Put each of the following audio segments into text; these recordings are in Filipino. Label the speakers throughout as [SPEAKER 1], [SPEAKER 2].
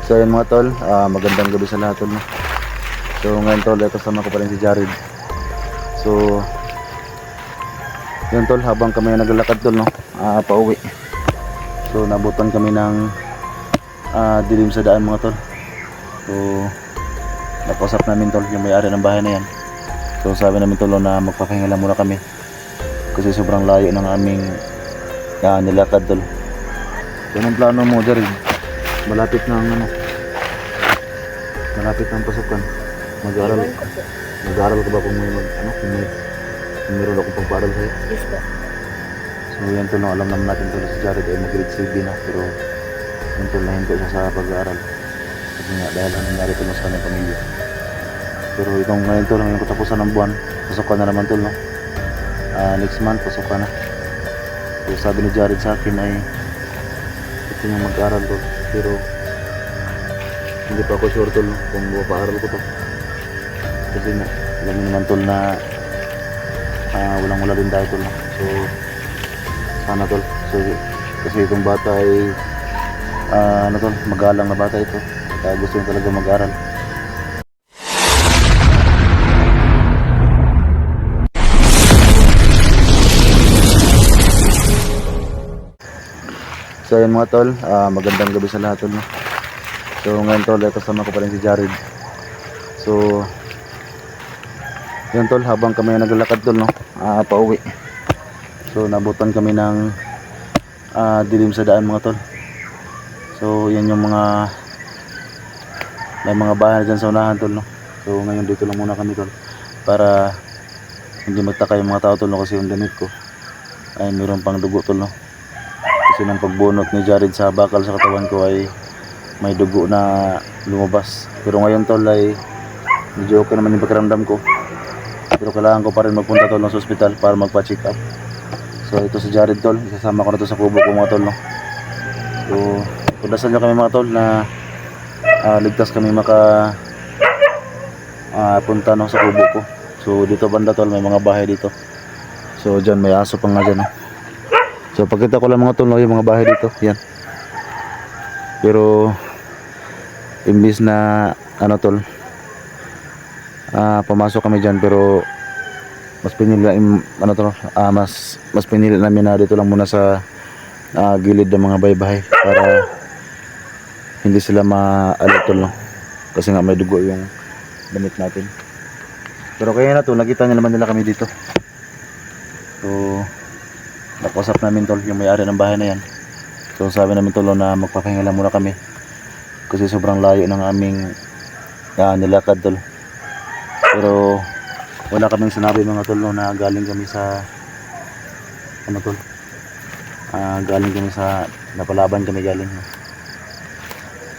[SPEAKER 1] So yun mga tol, magandang gabi sa lahat tol, no? So ngayon tol, kasama ko pa rin si Jared. So yun tol, habang kami naglalakad tol, no? Pauwi. So nabutan kami ng dilim sa daan mga tol. So napausap namin tol yung may-ari ng bahay na yan. So sabi namin tol na magpapahinga lang muna kami kasi sobrang layo ng aming nilakad tol. So anong plano mo Jared? Malapit ng malapit ng pasukan. Mag-aaral ka ba kung may kung meron akong pagpaaral sa'yo?
[SPEAKER 2] Yes po.
[SPEAKER 1] So yan tol, no, alam naman natin tol si Jared ay mag-grade 7 na, pero yan tol, nahinto siya sa pag-aaral kasi nga dahil ang nangyari tol sa kanyang pamilya. Pero itong ngayon tol, ngayong katapusan ng buwan, pasukan na naman tol, no? Next month pasukan na. So sabi ni Jared sa akin ay gusto niya mag-aaral tol, pero hindi pa ako sure tol, no, kung mapaaral ko to kasi nga alam mo naman tol na walang wala din tayo tol, no? So sana tol, so kasi itong bata ay tol, magalang na bata ito at gusto niya talaga mag-aaral. So ayun mga tol, magandang gabi sa lahat tol, no? So ngayon tol, kasama ko pa rin si Jared. So yun tol, habang kami naglalakad tol, no? Pauwi. So nabutan kami ng dilim sa daan mga tol. So yan yung may mga bahay dyan sa unahan tol, no? So ngayon dito lang muna kami tol para hindi magtaka yung mga tao tol, no? Kasi yung damit ko ay mayroon pang dugo tol, no? Kasi nang pagbunot ni Jared sa bakal sa katawan ko ay may dugo na lumabas. Pero ngayon tol ay medyo okay naman yung pakiramdam ko, pero kailangan ko pa rin magpunta tol sa ospital para magpa-check up. So ito si Jared tol, isasama ko na to sa kubo ko mga tol, no? So pagdasal nyo kami mga tol na ligtas kami punta, no, sa kubo ko. So dito banda tol, may mga bahay dito. So dyan may aso pa nga dyan, no? So pagkita ko lang mga tol, no, yung mga bahay dito, yan. Pero imbis na tol, pumasok kami dyan, pero mas pinili mas pinili namin na dito lang muna sa gilid ng mga bahay-bahay para hindi sila maalit tol, no? Kasi nga may dugo yung damit natin. Pero kaya na tol, nakita niya naman nila kami dito. So napausap namin tol yung may-ari ng bahay na yan. So sabi namin tol na magpapahinga lang muna kami kasi sobrang layo ng aming nilakad tol. Pero wala kaming sinabi mga tol, no, na galing kami sa tol, galing kami sa napalaban kami galing, no?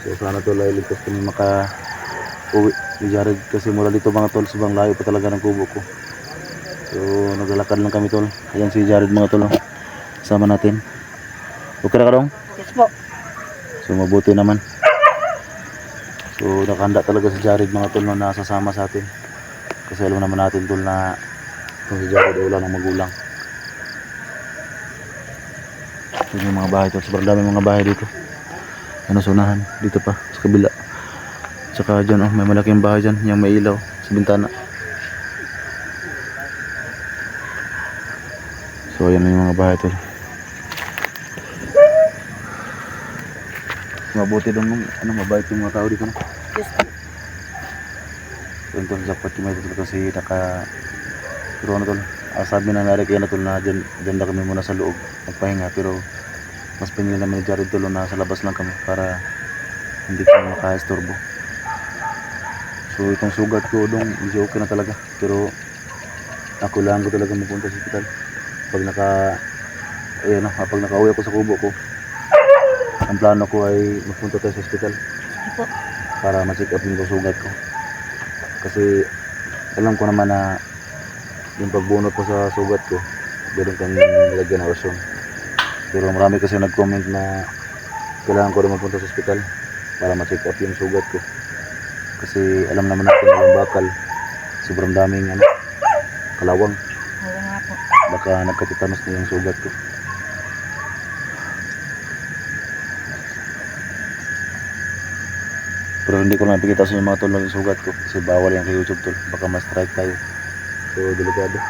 [SPEAKER 1] So sana tol ay ligtas kami maka-uwi ni Jared kasi mula dito mga tol, sobrang layo pa talaga ng kubo ko. So naglalakad lang kami tol. Ayan si Jared mga tol, no? Sama natin. Okay na ka dong?
[SPEAKER 2] Yes po.
[SPEAKER 1] So mabuti naman. So nakahanda talaga si Jared mga tol, no, na sasama sa atin. Kasi alam naman natin tol na kung si Jared ay wala ng magulang. So yung mga bahay tol, sobrang dami mga bahay dito. Sunahan dito pa sa kabila. Tsaka dyan may malaking bahay dyan, yung may ilaw sa bintana. So ayan na yung mga bahay tol. Mabuti dong mabait yung mga tao dito, no?
[SPEAKER 2] Yes po.
[SPEAKER 1] So tol, jackpot yung may tol kasi pero tol, sabi na nari kaya na tol na dyan na kami muna sa loob magpahinga, pero mas pinili naman ni Jared tol na sa labas lang kami para hindi kami makaistorbo. So itong sugat ko dong medyo okay na talaga, pero ako lang ko talaga mapunta sa hospital pag nakauwi ako sa kubo ko. Ang plano ko ay magpunta tayo sa hospital para ma-check up yung sugat ko kasi alam ko naman na yung pagbunot ko sa sugat ko meron kang lagyan ng orson. Pero marami kasi nag-comment na kailangan ko rin magpunta sa hospital para ma-check up yung sugat ko kasi alam naman natin na yung bakal sobrang daming kalawang.
[SPEAKER 2] Oo nga po.
[SPEAKER 1] Baka nagkatitanos na yung sugat ko. Pero hindi ko lang napikita sa inyo mga tol yung sugat ko kasi bawal yan kay YouTube tol, baka ma-strike tayo. So delikado.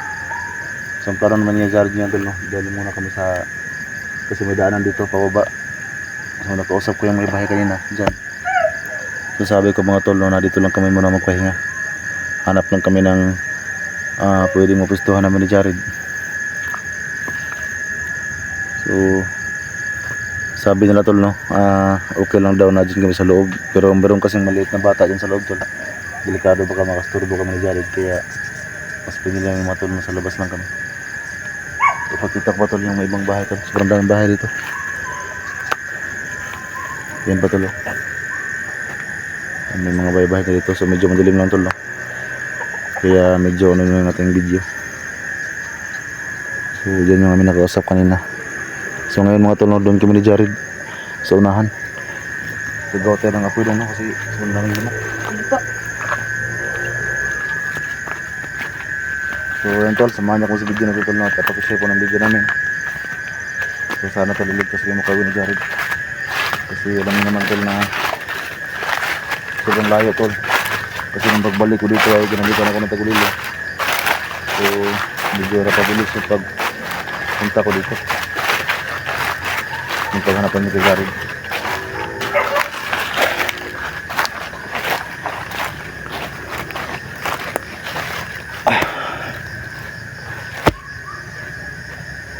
[SPEAKER 1] So ang plano naman niya Jared niya tol, no? Dali muna kami sa, kasi may daanan dito pababa. So nakausap ko yung may bahay kanina dyan. So sabi ko mga tol, no, na dito lang kami muna magpahinga. Hanap lang kami ng pwedeng mapustuhan namin ni Jared. So sabi nila tol, no, okay lang daw na dyan kami sa loob, pero meron kasing maliit na bata dyan sa loob tol, delikado baka makasturbo kami ni Jared, kaya mas pinili namin mga tol na sa labas lang kami. So pakita ko pa tol yung may ibang bahay tol, sobrang daming bahay dito. Yan pa tol, oh. May mga bahay-bahay na dito, so medyo madilim lang tol, no? Kaya medyo ano yung ating video. So dyan yung kami nakausap kanina. So ngayon mga tol, no, doon kami ni Jared sa unahan. Sigaw tayo ng apoy doon, no, kasi sobrang daming lamok. So yan tol, samahan niyo kung sa video na ito tol, no, at pakishare po ng video namin. So sana tol iligtas kayo makawin ni Jared, kasi alam niyo naman tol na sobrang layo tol. Kasi nung pagbalik ko dito ay ginamitan ako ng tagulilo. So medyo napabilis yung pag punta ko dito, yung paghanapan ni Jared.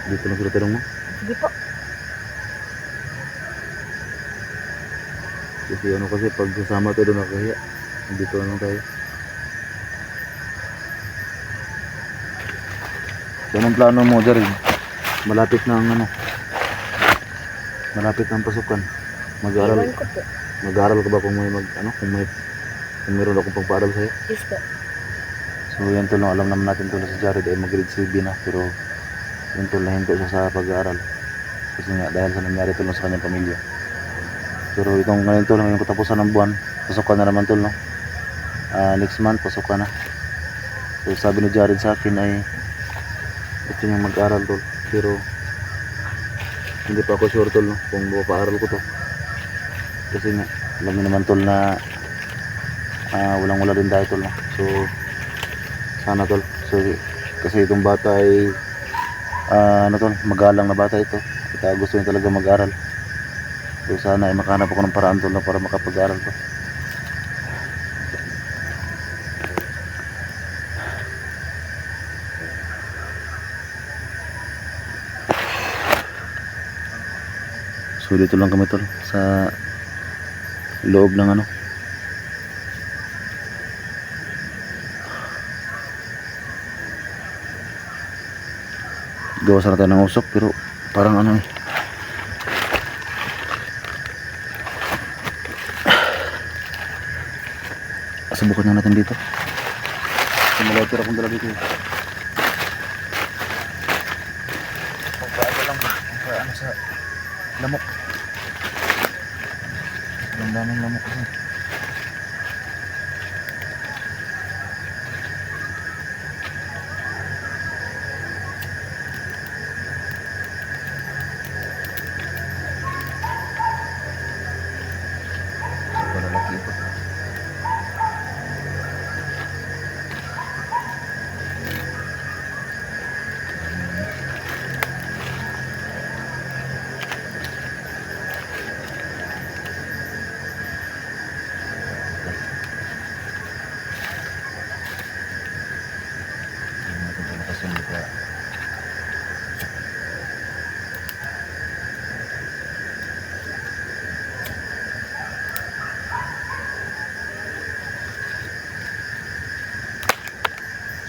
[SPEAKER 1] Dito lang sila tanong mo?
[SPEAKER 2] Hindi po.
[SPEAKER 1] Kasi ano, kasi pag sasama tayo doon nakahiya, dito lang tayo. So anong plano mo Jared? Malapit na ang ano, malapit na ang pasukan. Mag-aaral,
[SPEAKER 2] Iwan ko po.
[SPEAKER 1] mag-aaral ka ba kung may kung meron akong pagpaaral sa'yo?
[SPEAKER 2] Yes po.
[SPEAKER 1] So yan tol, no, alam naman natin tol na si Jared ay mag-grade 7 na, pero yun tol, nahinto siya sa pag-aaral kasi nga dahil sa nangyari tol sa kanyang pamilya. Pero itong ngayon tol, ngayong katapusan ng buwan, pasukan na naman tol, no? Next month pasukan na. So sabi ni Jared sa akin ay gusto niyang mag-aaral tol, pero hindi pa ako sure tol, no, kung mapapaaral ko to, kasi nga alam niyo naman tol na walang wala din tayo tol, no? So sana tol, so kasi itong bata ay ano tol, magalang na bata ito, at gusto niya talaga mag-aral. So sana ay makahanap ako ng paraan tol, na para makapag-aral to. So dito lang kami tol, sa loob ng ano, gawa sana tayo ng usok, pero parang ano eh, subukan nga natin dito. So malater akong dala dito eh. Pagpaano lang ba? Pagpaano sa lamok. Ang daming lamok kasi. Palalaki ito.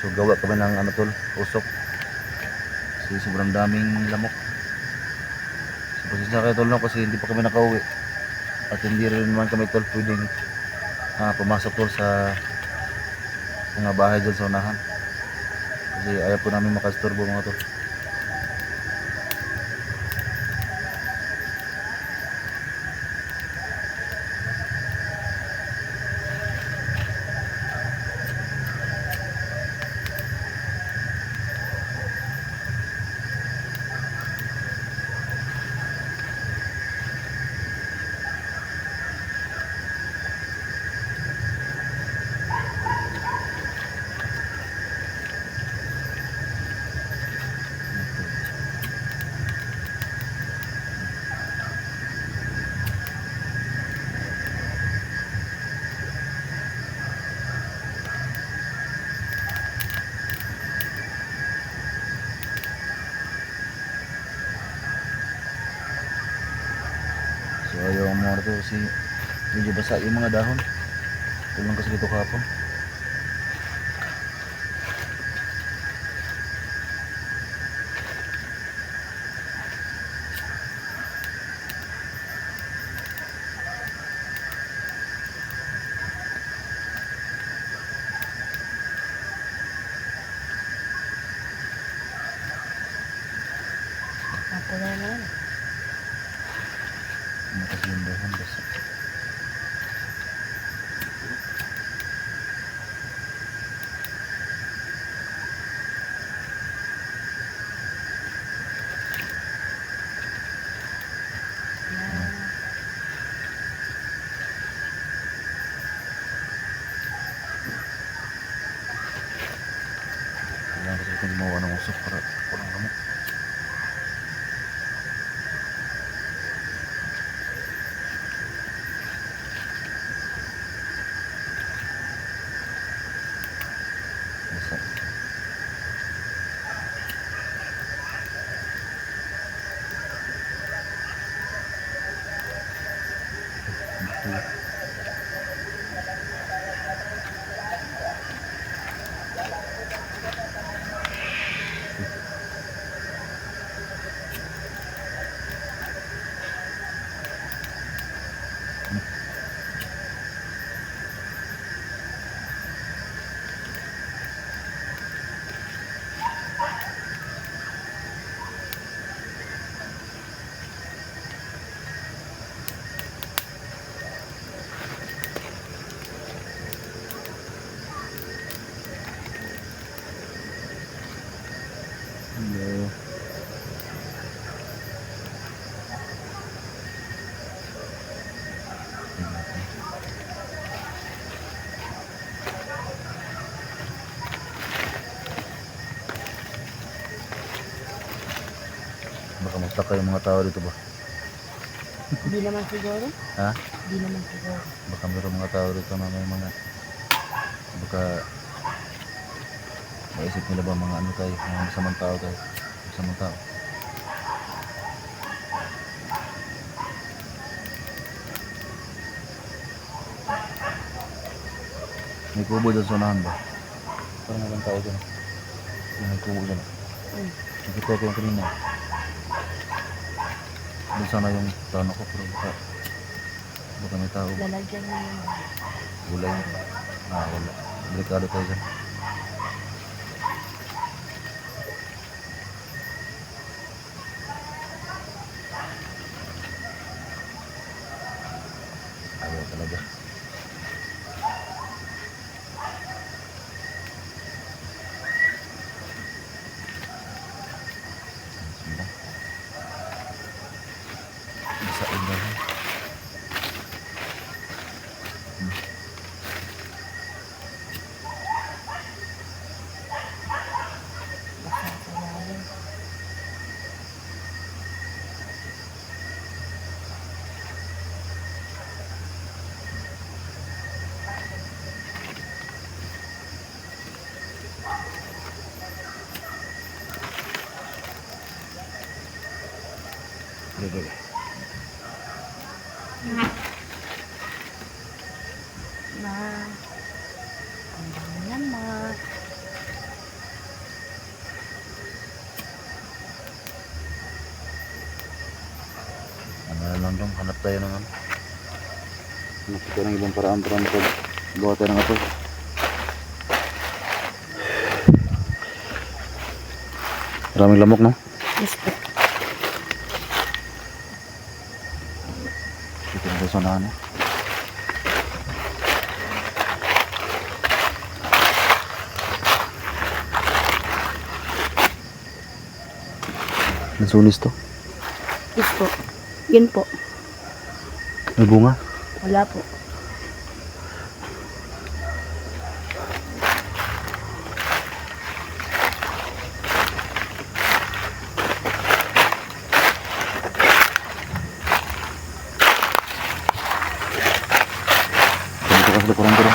[SPEAKER 1] So gawa kami ng ano tol, usok. Kasi sobrang daming lamok. So pasensya kayo tol, no, kasi hindi pa kami nakauwi. At hindi rin naman kami tol pwedeng pumasok tol sa mga bahay dyan sa unahan. Kasi ayaw po namin makasturbo mga tol. kasi medyo basa yung mga dahon. Tulong kasi dito kahapon.
[SPEAKER 2] Ako na yan.
[SPEAKER 1] Ano kasi yung dahon basa. Kailangan kasi itong gumawa ng usok para walang lamok. Basa. Ito. Hello. Baka magtaka yung mga tao dito ba?
[SPEAKER 2] Di naman siguro.
[SPEAKER 1] Ha?
[SPEAKER 2] Di naman siguro.
[SPEAKER 1] Baka mayroong mga tao dito na may mga baka maisip nila ba mga ano tayo, mga masamang tao tayo. Masamang tao. May kubo dyan sa unahan ba? Parang walang tao dyan. May kubo dyan. Nakita ko yung kanina. Doon sana yung tano ko pero baka may tao.
[SPEAKER 2] Lalagyan mo yun.
[SPEAKER 1] Gulay. Wala. Delikado tayo dyan. Ayaw talaga. Sunda. Bisa indah.
[SPEAKER 2] Basta sa lalim.
[SPEAKER 1] Boleh.
[SPEAKER 2] Ma. Ang dami yan, ma.
[SPEAKER 1] Ano lang dong, hanap tayo ng ano. Hanap tayo ng ibang paraan para makagawa tayo ng apoy. Maraming lamok, no?
[SPEAKER 2] Yes po.
[SPEAKER 1] Dito na tayo sa unahan, eh. Nasulis to.
[SPEAKER 2] Yes po. Yun po.
[SPEAKER 1] May bunga.
[SPEAKER 2] Wala po.
[SPEAKER 1] Dito kasi kurang ko.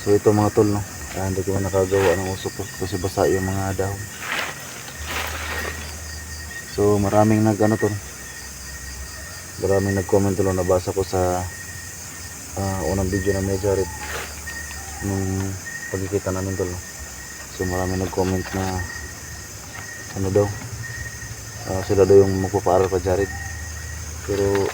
[SPEAKER 1] So ito mga tol, no? Hindi ko nakagawa ng usok ko kasi basa yung mga dahon. So maraming maraming nag-comment tol, nabasa ko sa unang video na may Jared nung pagkikita namin tol, no? So maraming nag-comment na ano daw, sila daw yung magpapaaral pa Jared. Pero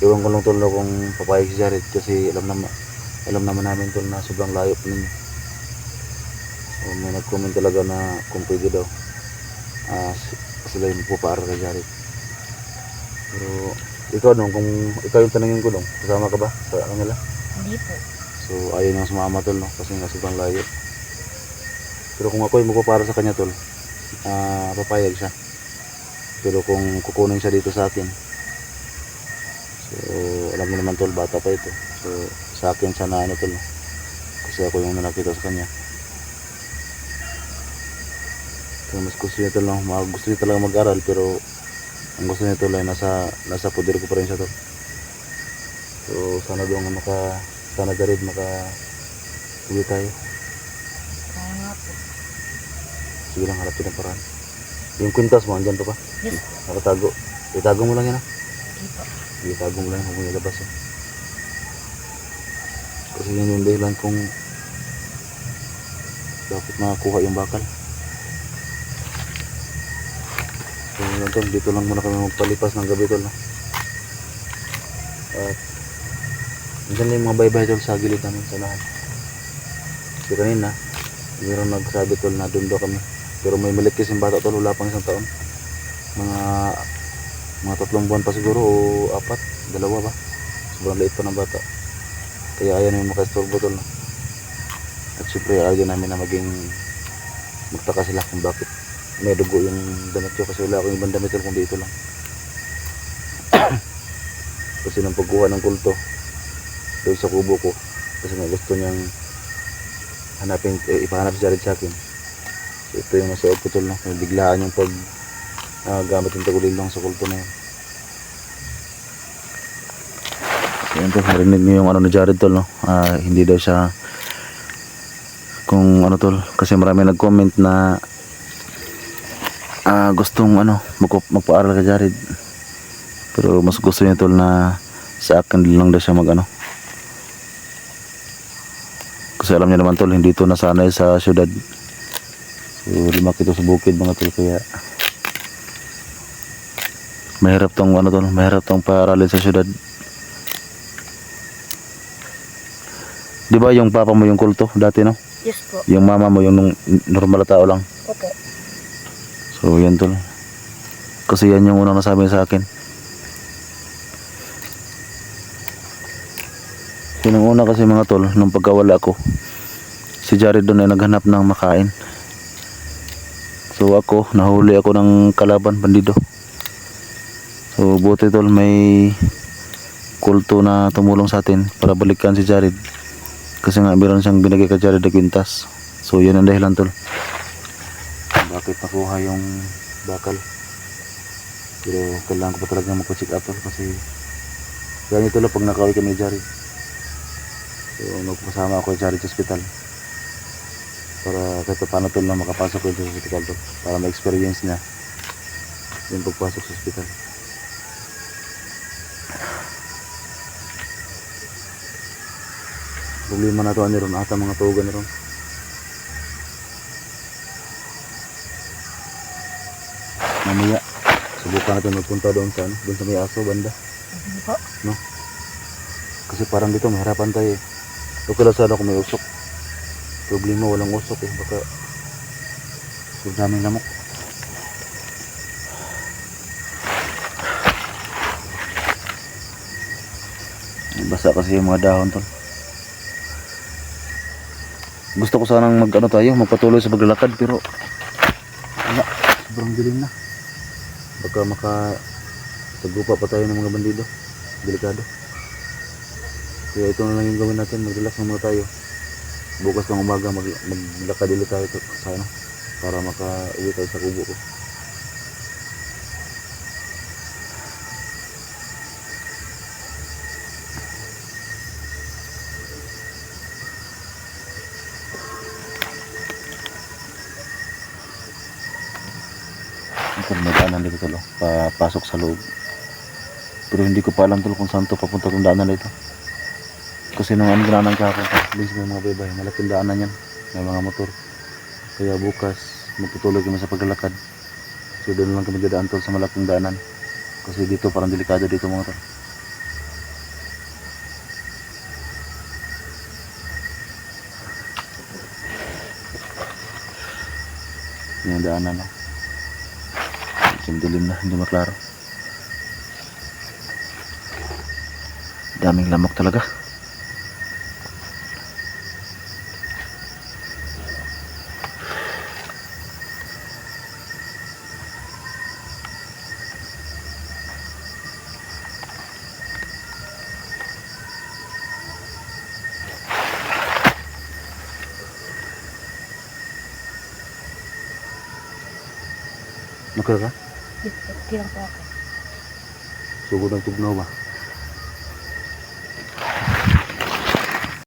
[SPEAKER 1] iwan ko lang tol na kung papayag si Jared kasi alam naman namin tol na sobrang layo pa ninyo. So may nag-comment talaga na kung pwede daw sila yung magpapaaral kay Jared. Pero ikaw dong, kung ikaw yung tanongin ko dong, kasama ka ba sa ano nila?
[SPEAKER 2] Hindi po.
[SPEAKER 1] So ayaw nang sumama tol, no? Kasi nga sobrang layo. Pero kung ako yung magpapaaral sa kanya tol, papayag siya. Pero kung kukunin siya dito sa akin, so alam mo naman tol, bata pa ito. So sa akin siya na ano tol, no? Kasi ako yung nakita sa kanya. So mas gusto niya tol, no? Gusto niya talaga mag-aral, pero ang gusto niya tol ay nasa poder ko pa rin siya tol. So sana doon sana Jared uwi tayo.
[SPEAKER 2] Kaya nga po.
[SPEAKER 1] Sige lang, harapin ang paraan. Yung kwintas mo, andyan pa ba?
[SPEAKER 2] Yes po.
[SPEAKER 1] Nakatago. Itago mo lang yan, ha?
[SPEAKER 2] Hindi po.
[SPEAKER 1] Itago mo lang, huwag mo ilabas, ha? Kasi yun yung dahilan kung bakit makakuha yung bakal. So yun tol, dito lang muna kami magpalipas ng gabi tol, no? At andyan lang yung mga baybay tol sa gilid namin sa lahat. Kasi kanina mayroon nagsabi tol na doon daw kami, pero may maliit kasing bata tol, wala pang 1 taon, mga 3 buwan pa siguro o 4, 2 ba, sobrang liit pa ng bata, kaya ayaw namin makaistorbo tol, no? At syempre ayaw namin na magtaka sila kung bakit may dugo yung damit ko, kasi wala akong ibang damit tol kundi ito lang. Kasi nang pagkuha ng kulto doon sa kubo ko, kasi nga gusto niyang ipahanap si Jared sa akin. So ito yung nasuot ko tol, no? May biglaan yung gamit ng tagulilong sa kulto na yun. So yun tol, narinig niyo yung ano ni Jared tol, no? Hindi daw siya kung ano tol, kasi marami nag-comment na gustong magpaaral kay Jared, pero mas gusto niya tol na sa akin lang daw siya kasi alam niya naman tol, hindi ito nasanay sa syudad. So lumaki ito sa bukid mga tol, kaya mahirap tong paaralin sa syudad. Di ba yung papa mo yung kulto dati, no?
[SPEAKER 2] Yes po.
[SPEAKER 1] Yung mama mo yung normal na tao lang.
[SPEAKER 2] Opo.
[SPEAKER 1] So yan tol, kasi yan yung unang nasabi sa akin. Yung una kasi mga tol, nung pagkawala ko, si Jared doon ay naghanap ng makain. So ako, nahuli ako ng kalaban, bandido. So buti tol, may kulto na tumulong sa atin para balikan si Jared. Kasi nga meron siyang binigay kay Jared na kwintas. So yun ang dahilan tol, bakit nakuha yung bakal. Pero kailangan ko pa talaga magpa-check up tol, kasi ganito lang pag nakauwi kami ni Jared. So magpasama ako sa Jared sa hospital para kahit paano tol na makapasok ko sa hospital tol, para ma-experience niya yung pagpasok sa hospital. Problema na ito ron ata mga tugan ron. Mamaya subukan natin magpunta doon sa may aso banda,
[SPEAKER 2] Hindi po.
[SPEAKER 1] no? Kasi parang dito mahirapan tayo eh. Okay lang sana kung may usok. Problema walang usok eh, baka daming lamok. Basa kasi yung mga dahon tol. Gusto ko sanang magpatuloy sa paglalakad, pero wala, sobrang dilim na. Baka sagupa pa tayo ng mga bandido, delikado. Kaya ito na lang yung gawin natin, mag-relax na muna tayo. Bukas ng umaga maglakad ulit tayo sana para makauwi tayo sa kubo ko. daanan dito tol, papasok sa loob. Pero hindi ko pa alam tol kung saan to papunta tong daanan dito. Kasi nung ano daanan kahapon, please may mga baybay, malaking daanan yan, may mga motor. Kaya bukas magtutuloy kami sa paglalakad. So doon lang kami dadaan tol sa malaking daanan. Kasi dito parang delikado dito mga tol. Yung daanan no. Medyo dilim na, hindi maklaro. Daming lamok talaga. Nakaka?
[SPEAKER 2] Dito, tirang po ako.
[SPEAKER 1] Sugod ang tugnaw ba?